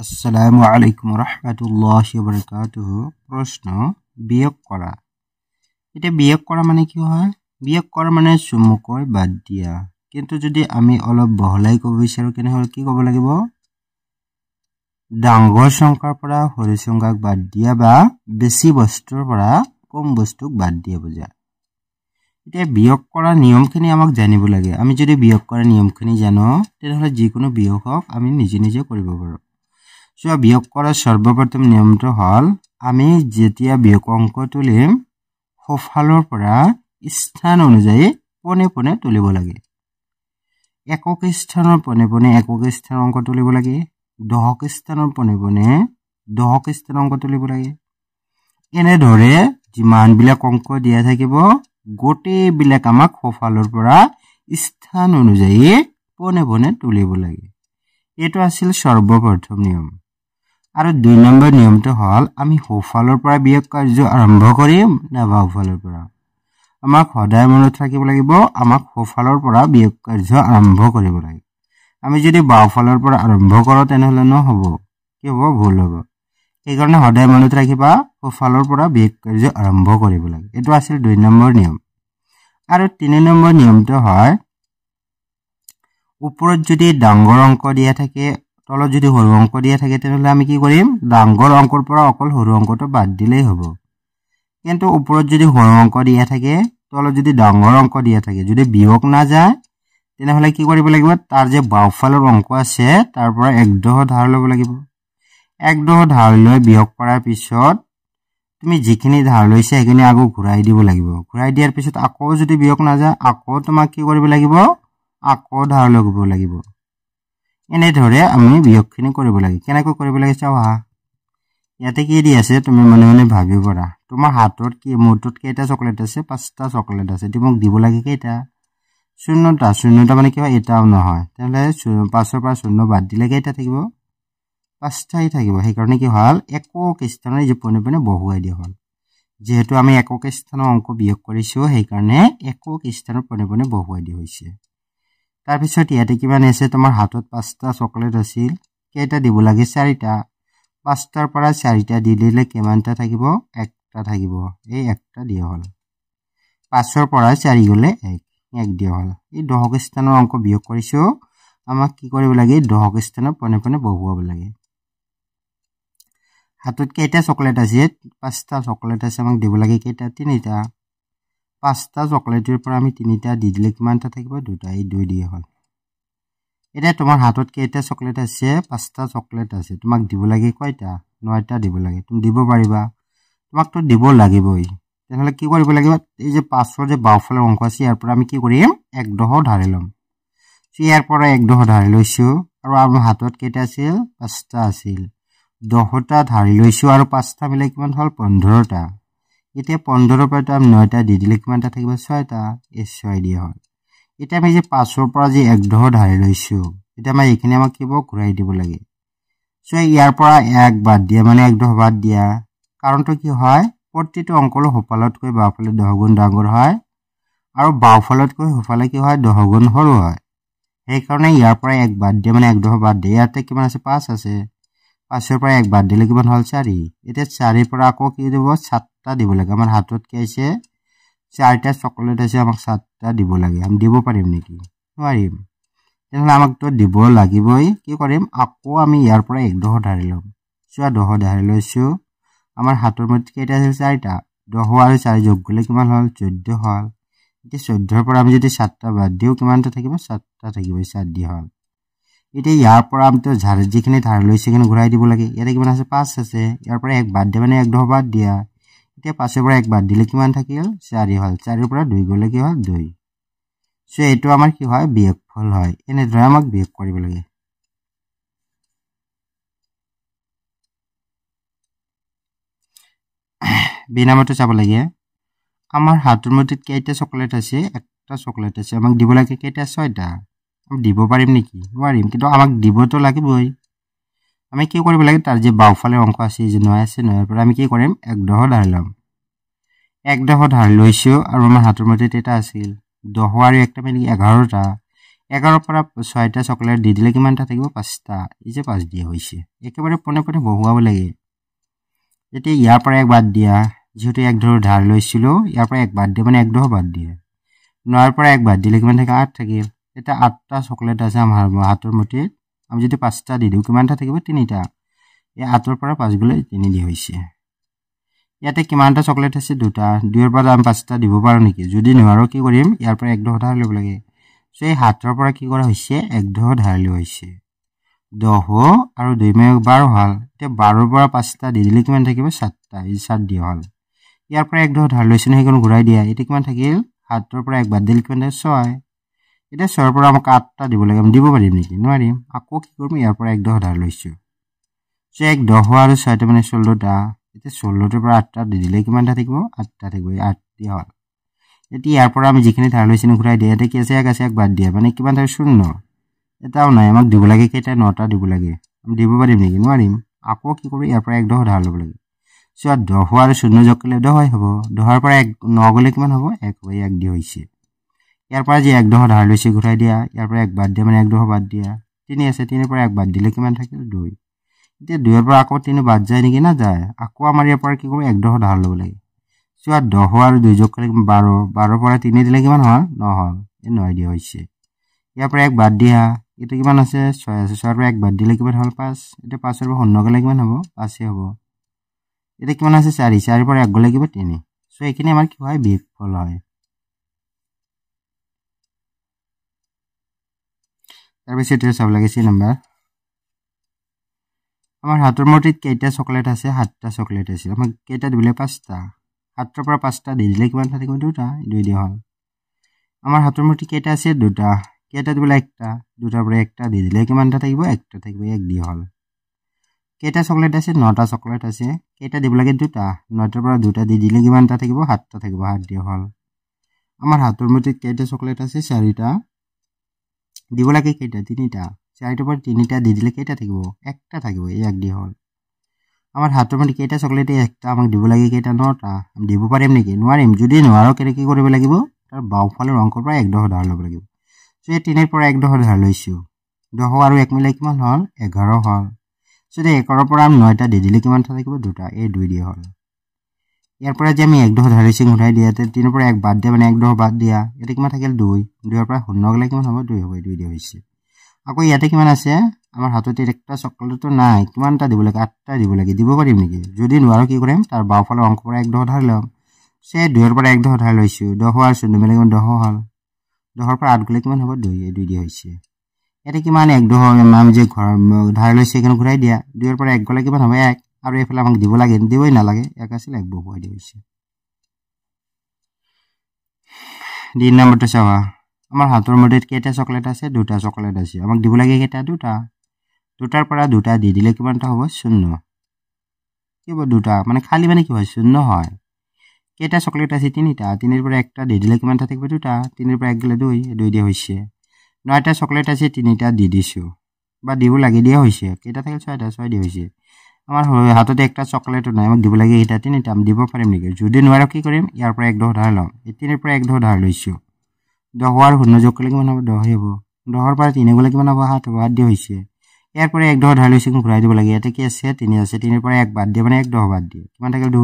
আসসালামু আলাইকুম রাহমাতুল্লাহি ওয়া বারাকাতুহু। প্রশ্ন, বিয়োগ করা। এটা বিয়োগ করা মানে কি হয়? বিয়োগ করা মানে চুমুকৈ বাদ দিয়া। কিন্তু যদি আমি অলপ বহলাই ক'ব বিচাৰো কেনেহ'লে কি ক'ব লাগিব? ডাঙৰ সংখ্যাৰ পৰা সৰু সংখ্যাক বাদ দিয়া বা বেছি বস্তুৰ পৰা কম বস্তুক বাদ দিয়া বুজা। এতিয়া বিয়োগ কৰা নিয়মখিনি আমাক জানিব লাগে। আমি যদি বিয়োগ কৰা নিয়মখিনি জানো তেনেহ'লে যিকোনো বিয়োগ হওক আমি নিজে নিজে কৰিব পাৰোঁ। বিয়োগ কৰাৰ সৰ্বপ্ৰথম নিয়মটো হ'ল আমি যেতিয়া বিয়োগ অংক তুলিম সোঁফালৰ পৰা স্থান অনুযায়ী পোনে পোনে তুলিব লাগে। একক স্থানৰ পোনে পোনে একক স্থানৰ অংক তুলিব লাগে। দশক স্থানৰ পোনে পোনে দশক স্থানৰ অংক তুলিব লাগে। এনেদৰে যিমানবিলাক অংক দিয়া থাকিব গোটেইবিলাক আমাক সোঁফালৰ পৰা স্থান অনুযায়ী পোনে পোনে তুলিব লাগে। এইটো আছিল সৰ্বপ্ৰথম নিয়ম। আৰু ২ নম্বৰ নিয়মটো হ'ল আমি সোঁফালৰ পৰা বিয়োগ কাৰ্য আৰম্ভ কৰিম নে বাওঁফালৰ পৰা? আমাক সদায় মনত ৰাখিব লাগিব আমাক সোঁফালৰ পৰা বিয়োগ কাৰ্য আৰম্ভ কৰিব লাগে। আমি যদি বাওঁফালৰ পৰা আৰম্ভ কৰোঁ তেনেহ'লে নহ'ব, কি হ'ব? ভুল হ'ব। সেইকাৰণে সদায় মনত ৰাখিবা সোঁফালৰ পৰা বিয়োগ কাৰ্য আৰম্ভ কৰিব লাগে। এইটো আছিল ২ নম্বৰ নিয়ম। আৰু ৩ নম্বৰ নিয়মটো হয় ওপৰত যদি ডাঙৰ অংক দিয়া থাকে তলত যদি সৰু অংক দিয়া থাকে তেনেহ'লে আমি কি কৰিম? ডাঙৰ অংকৰ পৰা অকল সৰু অংকটো বাদ দিলেই হ'ব। কিন্তু ওপৰত যদি সৰু অংক দিয়া থাকে তলত যদি ডাঙৰ অংক দিয়া থাকে যদি বিয়োগ নাযায় তেনেহ'লে কি কৰিব লাগিব? তাৰ যে বাওঁফালৰ অংক আছে তাৰ পৰা ১/১০ ধাৰ ল'ব লাগিব। ১/১০ ধাৰ লৈ বিয়োগ কৰাৰ পিছত তুমি যিখিনি ধাৰ লৈছা সেইখিনি আকৌ ঘূৰাই দিব লাগিব। ঘূৰাই দিয়াৰ পিছত আকৌ যদি বিয়োগ নাযায় আকৌ তোমাক কি কৰিব লাগিব? আকৌ ধাৰ ল'ব লাগিব। এনেদৰে আমি বিয়োগখিনি কৰিব লাগে। কেনেকৈ কৰিব লাগে চাওঁ আহা। ইয়াতে কি দি আছে তুমি মনে মনে ভাবিব পাৰা। তোমাৰ হাতত কি মুঠত কেইটা চকলেট আছে? 5টা চকলেট আছে। তুমি মোক দিব লাগে কেইটা? 0টা। 0টা মানে কি হয়? এটাও নহয়। তেনেহ'লে 5ৰ পৰা 0 বাদ দিলে কেইটা থাকিব? 5টাই থাকিব। সেইকাৰণে কি হ'ল? একক স্থানৰ যে পোনে পোনে বহুৱাই দিয়া হ'ল। যিহেতু আমি একক স্থানৰ অংক বিয়োগ কৰিছোঁ সেইকাৰণে একক স্থানৰ পোনে পোনে বহুৱাই দিয়া হৈছে। তাৰপিছত ইয়াতে কিমান আছে? তোমাৰ হাতত 5টা চকলেট আছিল। কেইটা দিব লাগে? 4টা। 5টাৰ পৰা 4টা দি দিলে কিমানটা থাকিব? 1টা থাকিব। এই 1টা দিয়া হ'ল। 5ৰ পৰা 4 গ'লে 1 দিয়া হ'ল। এই দশক স্থানৰ অংক বিয়োগ কৰিছোঁ। আমাক কি কৰিব লাগে? দশক স্থানৰ পোনে পোনে বহুৱাব লাগে। হাতত কেইটা চকলেট আছে? 5টা চকলেট আছে। আমাক দিব লাগে কেইটা? 3টা। 5টা চকলেটৰ পৰা আমি 3টা দি দিলে কিমানটা থাকিব? 2টা। এই 2 দিয়া হ'ল। এতিয়া তোমাৰ হাতত কেইটা চকলেট আছে? 5টা চকলেট আছে। তোমাক দিব লাগে কয়টা? 9টা দিব লাগে। তুমি দিব পাৰিবা? তোমাকতো দিব লাগিবই। তেনেহ'লে কি কৰিব লাগিব? এই যে 5ৰ যে বাওঁফালৰ অংক আছে ইয়াৰ পৰা আমি কি কৰিম? 1/10 ধাৰি ল'ম। ইয়াৰ পৰা 1/10 ধাৰি লৈছোঁ আৰু আমাৰ হাতত কেইটা আছিল? 5টা আছিল। 10টা ধাৰি লৈছোঁ আৰু 5টা মিলাই কিমান হ'ল? 15টা। এতিয়া 15ৰ পৰা আমি 9টা দি দিলে কিমানটা থাকিব? 6টা। এই 6 দিয়া হ'ল। এতিয়া আমি যে 5ৰ পৰা যে 1/10 ধাৰি লৈছোঁ এতিয়া আমাৰ এইখিনি আমাক কি ঘূৰাই দিব লাগে। ইয়াৰ পৰা 1 বাদ দিয়া মানে 1/10 বাদ দিয়া। কাৰণটো কি হয়? প্ৰতিটো অংকলৈ সোঁফালতকৈ বাওঁফালে 10 গুণ ডাঙৰ হয় আৰু বাওঁফালতকৈ সোঁফালে কি হয়? 10 গুণ সৰু হয়। সেইকাৰণে ইয়াৰ পৰা 1 বাদ দিয়া মানে 1/10 বাদ দিয়া। ইয়াতে কিমান আছে? 5 আছে। 5ৰ পৰা 1 বাদ দিলে কিমান হ'ল? 4। এতিয়া 4ৰ পৰা আকৌ কি দিব? 7টা দিব লাগে। আমাৰ হাতত কি আছে? 4টা চকলেট আছে। আমাক 7টা দিব লাগে। আমি দিব পাৰিম নেকি? নোৱাৰিম। তেনেহ'লে আমাকতো দিব লাগিবই। কি কৰিম? আকৌ আমি ইয়াৰ পৰা 1/10 ধাৰি ল'ম। 10 ধাৰি লৈছোঁ। আমাৰ হাতৰ মধ্যে কেইটা আছিল? 4টা। 10 আৰু 4 যোগ কৰিলে কিমান হ'ল? 14 হ'ল। এতিয়া 14ৰ পৰা আমি যদি 7টা বাদ দিওঁ কিমানটা থাকিব? 7টা থাকিব। 7 দিয়া হ'ল। এতিয়া ইয়াৰ পৰা আমিতো যিখিনি ধাৰ লৈছোঁ সেইখিনি ঘূৰাই দিব লাগে। ইয়াতে কিমান আছে? 5 আছে। ইয়াৰ পৰা 1 বাদ দিয়া মানে 1/10 বাদ দিয়া। এতিয়া 5ৰ পৰা 1 বাদ দিলে কিমান থাকিল? 4 হ'ল। 4ৰ পৰা 2 গ'লে কি হ'ল? 2। এইটো আমাৰ কি হয়? বিয়োগফল হয়। এনেদৰে আমাক বিয়োগ কৰিব লাগে। বিনামতো চাব লাগে। আমাৰ হাতৰ মুঠিত কেইটা চকলেট আছে? 1টা চকলেট আছে। আমাক দিব লাগে কেইটা? 6টা। আমি দিব পাৰিম নেকি? নোৱাৰিম। কিন্তু আমাক দিবতো লাগিবই। আমি কি কৰিব লাগে? তাৰ যে বাওঁফালে অংক আছে যে 9 আছে 9ৰ পৰা আমি কি কৰিম? 1/10 ধাৰি ল'ম। 1/10 ধাৰি লৈছোঁ আৰু আমাৰ হাতৰ মুঠিত এটা আছিল 10 আৰু 1টা মিলি 11টা। 11 পৰা 6টা চকলেট দি দিলে কিমানটা থাকিব 5টা এই যে 5 দিয়া হৈছে একেবাৰে পনে পনে বহুৱাব লাগে যেতিয়া ইয়াৰ পৰা এক বাদ দিয়া যেহেতু এক ধৰ ধাৰ লৈছিলো ইয়াৰ পৰা এক বাদ দিয়া মানে এক ধৰ বাদ দিয়া 9 পৰা এক বাদ দিলে কিমান থাকে 8 থাকিল এটা 8টা চকলেট আছে আমাৰ হাতৰ মুঠিত আমি যদি 5টা দি দিও কিমানটা থাকিব 3টা এই 8 পৰা 5 গলে 3 দি হৈছে ইয়াতে কিমানটা চকলেট আছে দুটা দুইৰ পৰা আমি 5টা দিব পাৰো নেকি যদি নোৱাৰো কি কৰিম ইয়াৰ পৰা এক ধৰ ধাৰ লব লাগে সো এই 7ৰ পৰা কি কৰা হৈছে এক ধৰ ধাৰ লৈ হৈছে 10 আৰু 2 * 12 হল তে 12ৰ পৰা 5টা দি দিলে কিমান থাকিব 7টা এই 7 দিয়া হল ইয়াৰ পৰা এক ধৰ ধাৰ লৈছো হেগন ঘূৰাই দিয়া এটা কিমান থাকিল 7ৰ পৰা এক বাদ দিলে কিমান 6 এটা 6ৰ পৰা আমাক 8টা দিব লাগে আমি দিব পাৰিম নেকি নোৱাৰিম আকৌ কি কৰিম ইয়াৰ পৰা এক ধৰ ধাৰ লৈছো সো এক 10 আৰু 6টা মানে 16টা এটা 16ৰ পৰা 8টা দি দিলে কিমানটা থাকিব 8টা থাকিব 8 দিয়া হল এটি ইয়াৰ পৰা আমি যিখিনি ধাৰ লৈছিনো ঘূৰাই দিয়া এটা কি আছে এক বাদ দিয়া মানে কিমান থাকে 0 এটাও নাই আমাক দিব লাগে কেইটা 9টা দিব লাগে আমি দিব পাৰিম নেকি নোৱাৰিম আকৌ কি কৰো ইয়াৰ পৰা এক ধৰ ধাৰ লব লাগে সো 10 আৰু 0 যোগ কৰিলে 10 হ'ব 10ৰ পৰা 9 গলে কিমান হ'ব 1 হৈ 1 দি হৈছে ইয়াৰ পৰা যে এক ধৰ ধাৰ লৈছে ঘূৰাই দিয়া ইয়াৰ পৰা এক বাদ দিয়া মানে এক ধৰ বাদ দিয়া 3 আছে 3ৰ পৰা এক বাদ দিলে কিমান থাকিল 2 এতিয়া 2ৰ পৰা আকৌ 3 বাদ যায় নেকি না যায় আকৌ আমাৰ ইয়াৰ পৰা কি কৰো এক ধৰ ধাৰ লব লাগে সো 10 আৰু 2 যোগ কৰিলে 12 12ৰ পৰা 3 দিলে কিমান হল 9 হল এই 9 দিয়া হৈছে ইয়াৰ পৰা এক বাদ দিয়া এটা কিমান আছে 6 আছে 6ৰ পৰা এক বাদ দিলে কিমান হল 5 এটা 5ৰ পৰা 9 গলে কিমান হ'ব 5 হ'ব এটা কিমান আছে 4 4ৰ পৰা এক গলে কিবা 3 সো এখানে আমাৰ কি হয় বিয়োগফল হয় তাৰ পিছত এটা চাব লাগে 3 নম্বৰ আমাৰ হাতৰ মুঠিত কেইটা চকলেট আছে 7টা চকলেট আছে আমাক কেইটা দিলে 5টা 7ৰ পৰা 5টা দি দিলে কিমান থাকিব 2টা 2 দিয়া হল আমাৰ হাতৰ মুঠিত কেইটা আছে 2টা কেইটা দিলে 1টা 2টাৰ পৰা 1টা দি দিলে কিমানটা থাকিব 1টা থাকিব 1 দিয়া হল কেইটা চকলেট আছে 9টা চকলেট আছে কেইটা দিব লাগে 2টা 9টাৰ পৰা 2টা দি দিলে কিমানটা থাকিব 7টা থাকিব 7 দিয়া হল আমাৰ হাতৰ মুঠিত কেইটা চকলেট আছে 4টা দিব লাগে কেইটা 3টা 4টাৰ পৰা 3টা দি দিলে কেইটা থাকিব 1টা থাকিব 1 দিয়া হল আমাৰ হাতৰ মুঠিত কেইটা চকলেট 1টা আমাক দিব লাগে কেইটা 9টা আমি দিব পাৰিম নেকি নোৱাৰিম যদি নোৱাৰো কেনে কি কৰিব লাগিব তাৰ বাওফালৰ অংকৰ পৰা এক ধৰ ধাৰ লব লাগিব সো এই 3ৰ পৰা এক ধৰ ধাৰ লৈছো 10 আৰু 1 মিলাই কিমান হল 11 হল সো 1ৰ পৰা আমি 9টা দি দিলে কিমান থাকিব 2টা এই 2 দিয়া হল ইয়াৰ পৰা যে আমি এক ধৰ ধাৰ লৈছো ঘূৰাই দিয়া তে 3ৰ পৰা এক বাদ দিয়া মানে এক ধৰ বাদ দিয়া এটা কিমান থাকিল 2 2ৰ পৰা 0 গলে কিমান হ'ব 2 হ'ব 2 দিয়া হৈছে আকৌ ইয়াতে কিমান আছে আমাৰ হাততে একটা চকলেটটো নাই কিমানটা দিব লাগে 8টা দিব লাগে দিব পাৰিম নেকি যদি নোৱাৰো কি কৰিম তাৰ বাওফালৰ অংকৰ পৰা এক ধৰ ধাৰ লম সে 2ৰ পৰা এক ধৰ ধাৰ লৈছো 10 আৰু 0 মিলাই 10 হল 10ৰ পৰা 8 গলে কিমান হ'ব 2 এই 2 দিয়া হৈছে এটা কিমান এক ধৰ আমি যে ঘৰ ধাৰ লৈছে এখানে ঘূৰাই দিয়া 2ৰ পৰা 1 গলে কিমান হ'ব 1 আৰু এফালে আমাক দিব লাগে দিবই না লাগে 1 আছিল 1 বহুৱাই দিয়া হৈছে 3 নম্বৰটো চাবা আমাৰ হাতৰ মুঠিত কেইটা চকলেট আছে 2টা চকলেট আছে আমাক দিব লাগে কেইটা 2টা 2টাৰ পৰা 2টা দি দিলে কিমানটা হ'ব 0 কি হ'ব 2টা মানে খালি মানে কি হয় 0 হয় কেইটা চকলেট আছে 3টা 3ৰ পৰা 1টা দি দিলে কিমানটা থাকিব 2টা 3ৰ পৰা 1 গলে 2 2 দিয়া হৈছে 9টা চকলেট আছে 3টা দি দিছো বা দিব লাগে দিয়া হৈছে কেইটা থাকিল 6টা 6 দিয়া হৈছে আমাৰ হাততে একটা চকলেট নাই আমাক দিব লাগে এটা 3টা আমি দিব পাৰিম নেকি যদি নোৱাৰো কি কৰিম ইয়াৰ পৰা এক ধৰ ধাৰ লম 3ৰ পৰা এক ধৰ ধাৰ লৈছো 10 আৰু 0 যোগ কৰিলে কিমান হ'ব 10 হ'ব 10ৰ পৰা 3 গলে কিমান হ'ব 7 হ'ব 8 দিয়া হৈছে ইয়াৰ পৰা এক ধৰ ধাৰ লৈছো ঘূৰাই দিব লাগে এটা কি আছে 3 আছে 3ৰ পৰা 1 বাদ দিয়া মানে 1 10 বাদ দিয়া কিমান থাকিল 2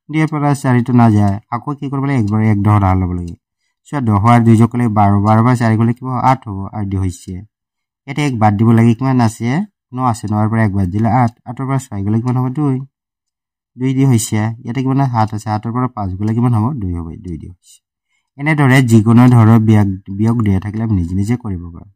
2ৰ পৰা 4টো না যায় আকৌ কি কৰিব লাগে একবাৰ এক ধৰ ধাৰ লব লাগে সো 10 আৰু 2 যোগ কৰিলে 12 12 পৰা 4 গলে কি হ'ব 8 হ'ব 8 দিয়া হৈছে এটা এক বাদ দিব লাগে কিমান আছে 9 আছে 9ৰ পৰা 1 বাদ দিলে 8 8ৰ পৰা 6 গলে কিমান হ'ব 2 2 দিয়া হৈছে ইয়াতে কিমান 7 আছে 7ৰ পৰা 5 গলে কিমান হ'ব 2 হ'ব 2 দিয়া হৈছে এনে ধৰে যিকোনো ধৰৰ বিয়োগ দিয়া থাকিলে আমি নিজে নিজে কৰিব পাৰো